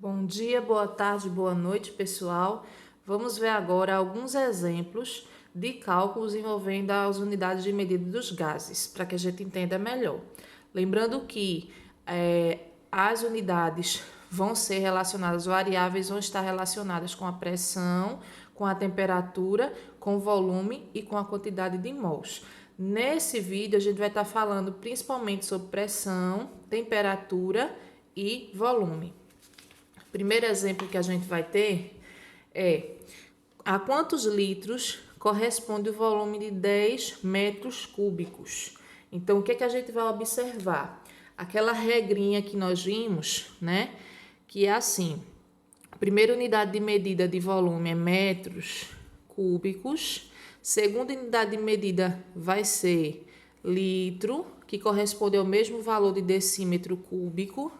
Bom dia, boa tarde, boa noite, pessoal. Vamos ver agora alguns exemplos de cálculos envolvendo as unidades de medida dos gases, para que a gente entenda melhor. Lembrando que as unidades vão ser relacionadas, variáveis vão estar relacionadas com a pressão, com a temperatura, com o volume e com a quantidade de mols. Nesse vídeo, a gente vai estar falando principalmente sobre pressão, temperatura e volume. Primeiro exemplo que a gente vai ter é a quantos litros corresponde o volume de 10 metros cúbicos. Então, o que é que a gente vai observar? Aquela regrinha que nós vimos, né? Que é assim, a primeira unidade de medida de volume é metros cúbicos, segunda unidade de medida vai ser litro, que corresponde ao mesmo valor de decímetro cúbico,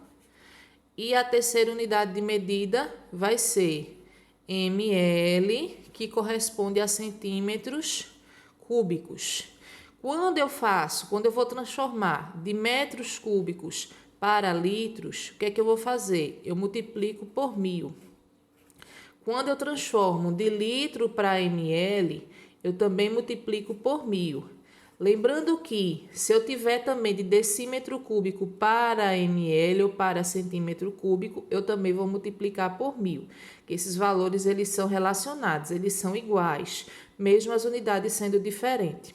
e a terceira unidade de medida vai ser ml, que corresponde a centímetros cúbicos. Quando eu vou transformar de metros cúbicos para litros, o que é que eu vou fazer? Eu multiplico por 1000. Quando eu transformo de litro para ml, eu também multiplico por 1000. Lembrando que, se eu tiver também de decímetro cúbico para ml ou para centímetro cúbico, eu também vou multiplicar por 1000. Que esses valores, eles são relacionados, eles são iguais, mesmo as unidades sendo diferentes.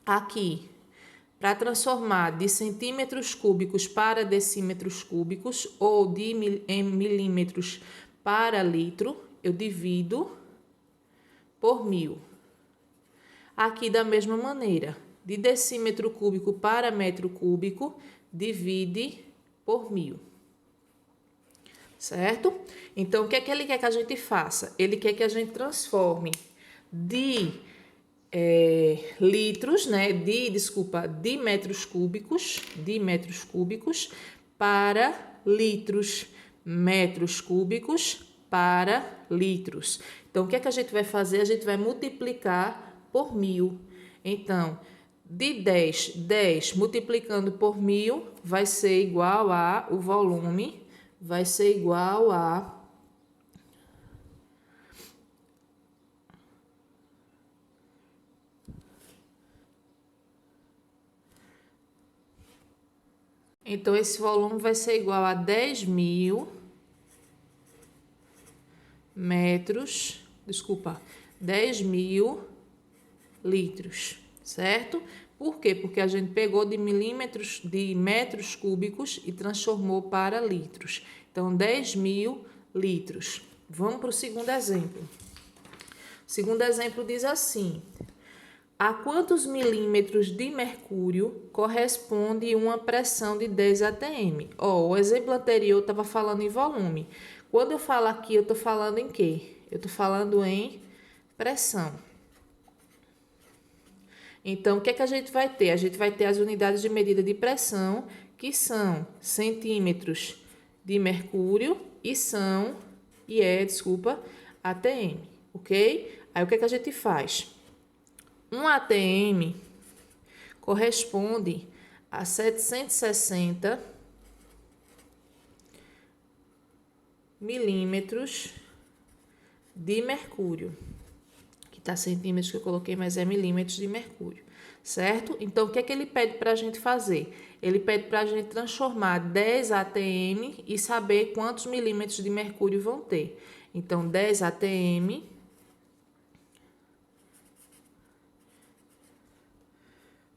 Aqui, para transformar de centímetros cúbicos para decímetros cúbicos ou de milímetros para litro, eu divido por 1000. Aqui, da mesma maneira, de decímetro cúbico para metro cúbico, divide por 1000. Certo? Então, o que é que ele quer que a gente faça? Ele quer que a gente transforme de litros, né? De metros cúbicos para litros, metros cúbicos para litros. Então, o que é que a gente vai fazer? A gente vai multiplicar por 1000. Então, de 10 multiplicando por 1000 vai ser igual a, o volume vai ser igual a então, esse volume vai ser igual a 10.000 metros, 10.000 litros, certo? Por quê? Porque a gente pegou de metros cúbicos e transformou para litros. Então, 10.000 litros. Vamos para o segundo exemplo. O segundo exemplo diz assim: a quantos milímetros de mercúrio corresponde uma pressão de 10 atm? O exemplo anterior eu estava falando em volume. Quando eu falo aqui, eu estou falando em quê? Eu estou falando em pressão. Então, o que é que a gente vai ter? A gente vai ter as unidades de medida de pressão, que são centímetros de mercúrio ATM, ok? Aí, o que é que a gente faz? Um ATM corresponde a 760 milímetros de mercúrio. Tá, centímetros que eu coloquei, mas é milímetros de mercúrio, certo? Então, o que é que ele pede para a gente fazer? Ele pede para a gente transformar 10 atm e saber quantos milímetros de mercúrio vão ter. Então, 10 atm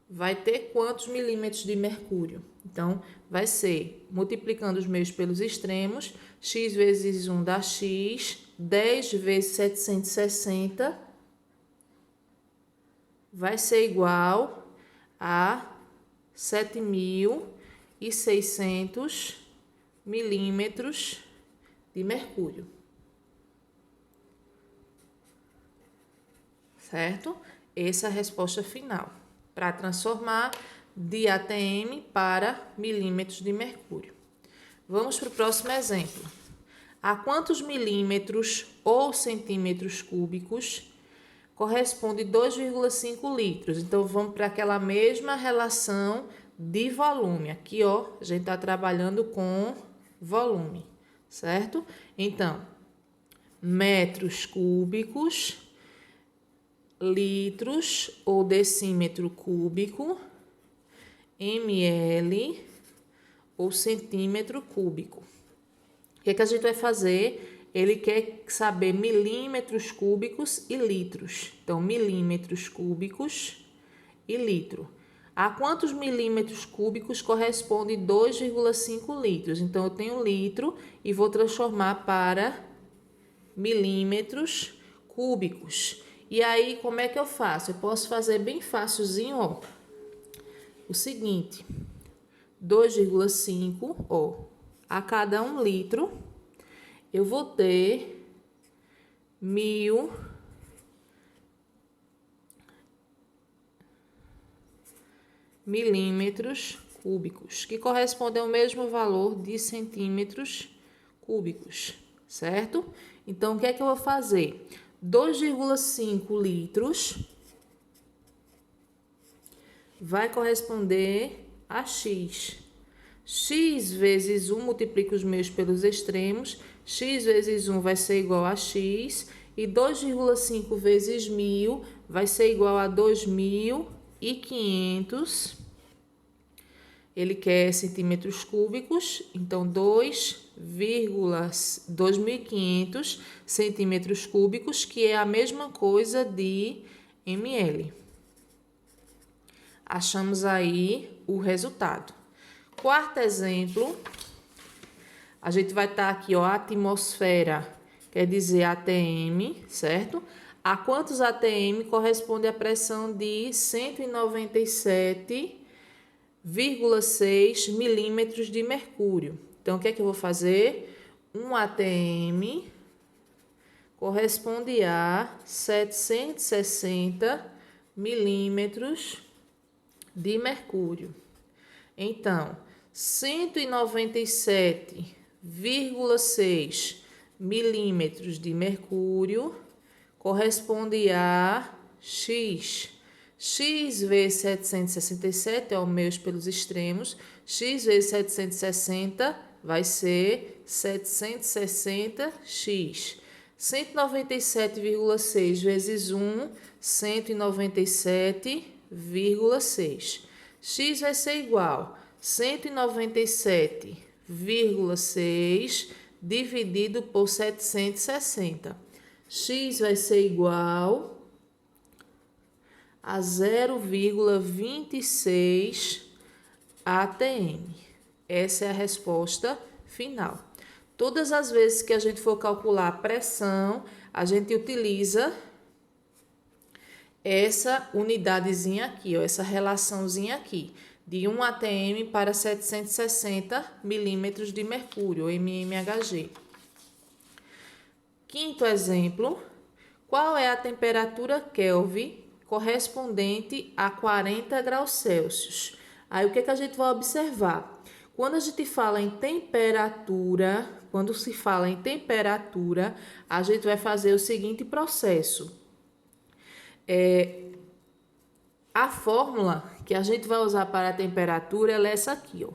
vai ter quantos milímetros de mercúrio? Então, vai ser, multiplicando os meios pelos extremos, x vezes 1 dá x, 10 vezes 760 vai ser igual a 7.600 milímetros de mercúrio. Certo? Essa é a resposta final, para transformar de atm para milímetros de mercúrio. Vamos para o próximo exemplo. A quantos milímetros ou centímetros cúbicos corresponde 2,5 litros. Então, vamos para aquela mesma relação de volume. Aqui, ó, a gente está trabalhando com volume, certo? Então, metros cúbicos, litros ou decímetro cúbico, ml ou centímetro cúbico. O que é que a gente vai fazer? Ele quer saber milímetros cúbicos e litros. Então, milímetros cúbicos e litro. A quantos milímetros cúbicos corresponde 2,5 litros? Então, eu tenho litro e vou transformar para milímetros cúbicos. E aí, como é que eu faço? Eu posso fazer bem facilzinho, ó. O seguinte, 2,5, ó, a cada 1 litro, eu vou ter 1.000 milímetros cúbicos, que corresponde ao mesmo valor de centímetros cúbicos, certo? Então, o que é que eu vou fazer? 2,5 litros vai corresponder a X. X vezes 1, multiplica os meios pelos extremos. X vezes 1 vai ser igual a X. E 2,5 vezes 1.000 vai ser igual a 2.500. Ele quer centímetros cúbicos, então 2.500 centímetros cúbicos, que é a mesma coisa de ml. Achamos aí o resultado. Quarto exemplo, a gente vai estar aqui, ó, atmosfera, quer dizer ATM, certo? A quantos ATM corresponde a pressão de 197,6 milímetros de mercúrio. Então, o que é que eu vou fazer? Um ATM corresponde a 760 milímetros de mercúrio. Então, 197,6 milímetros de mercúrio corresponde a X. X vezes 767 é o meus pelos extremos. X vezes 760 vai ser 760x. 197,6 vezes 1, 197,6. X vai ser igual a 197,6 dividido por 760. X vai ser igual a 0,26 ATM. Essa é a resposta final. Todas as vezes que a gente for calcular a pressão, a gente utiliza essa unidadezinha aqui, ó, essa relaçãozinha aqui, de 1 atm para 760 milímetros de mercúrio, mmHg. Quinto exemplo, qual é a temperatura Kelvin correspondente a 40 graus Celsius? Aí, o que é que a gente vai observar? Quando a gente fala em temperatura, a gente vai fazer o seguinte processo. A fórmula que a gente vai usar para a temperatura ela é essa aqui, ó.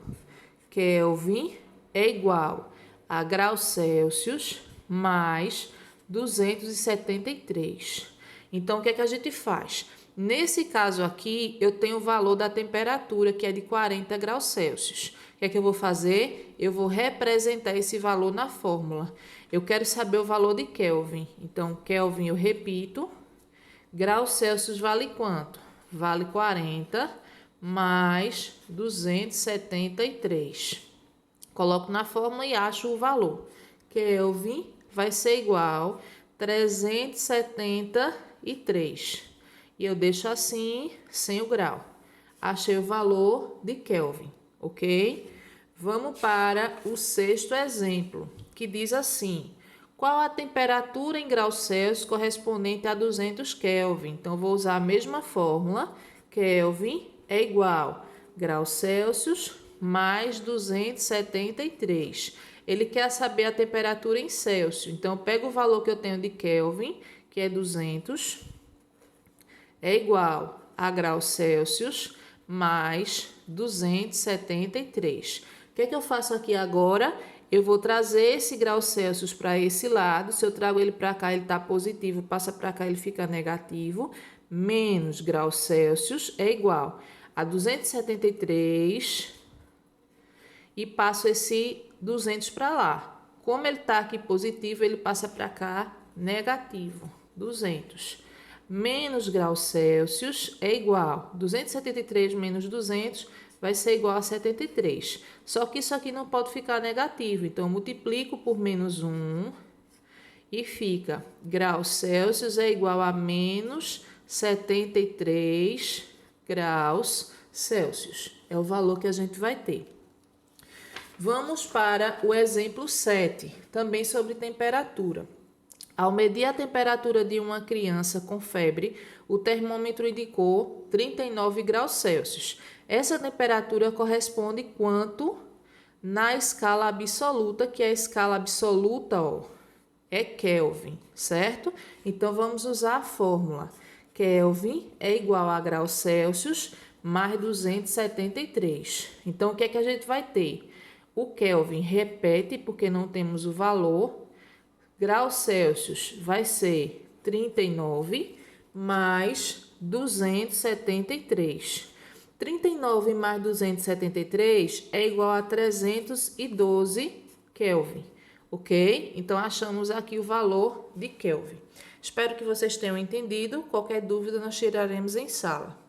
Kelvin é igual a graus Celsius mais 273. Então, o que é que a gente faz? Nesse caso aqui, eu tenho o valor da temperatura, que é de 40 graus Celsius. O que é que eu vou fazer? Eu vou representar esse valor na fórmula. Eu quero saber o valor de Kelvin. Então, Kelvin, eu repito. Graus Celsius vale quanto? Vale 40 mais 273. Coloco na fórmula e acho o valor. Kelvin vai ser igual a 373. E eu deixo assim, sem o grau. Achei o valor de Kelvin, ok? Vamos para o sexto exemplo, que diz assim: qual a temperatura em graus Celsius correspondente a 200 Kelvin? Então, vou usar a mesma fórmula. Kelvin é igual a graus Celsius mais 273. Ele quer saber a temperatura em Celsius. Então, eu pego o valor que eu tenho de Kelvin, que é 200, é igual a graus Celsius mais 273. O que é que eu faço aqui agora? eu vou trazer esse grau Celsius para esse lado. Se eu trago ele para cá, ele está positivo, passa para cá, ele fica negativo. Menos grau Celsius é igual a 273 e passo esse 200 para lá. Como ele está aqui positivo, ele passa para cá negativo, 200. Menos grau Celsius é igual a 273 menos 200 vai ser igual a 73. Só que isso aqui não pode ficar negativo, então eu multiplico por menos 1 e fica grau Celsius é igual a menos 73 graus Celsius. É o valor que a gente vai ter. Vamos para o exemplo 7, também sobre temperatura. Ao medir a temperatura de uma criança com febre, o termômetro indicou 39 graus Celsius. Essa temperatura corresponde quanto na escala absoluta, que a escala absoluta, ó, é Kelvin, certo? Então, vamos usar a fórmula. Kelvin é igual a graus Celsius mais 273. Então, o que é que a gente vai ter? O Kelvin repete, porque não temos o valor. Graus Celsius vai ser 39 mais 273. 39 mais 273 é igual a 312 Kelvin, ok? Então, achamos aqui o valor de Kelvin. Espero que vocês tenham entendido. Qualquer dúvida, nós tiraremos em sala.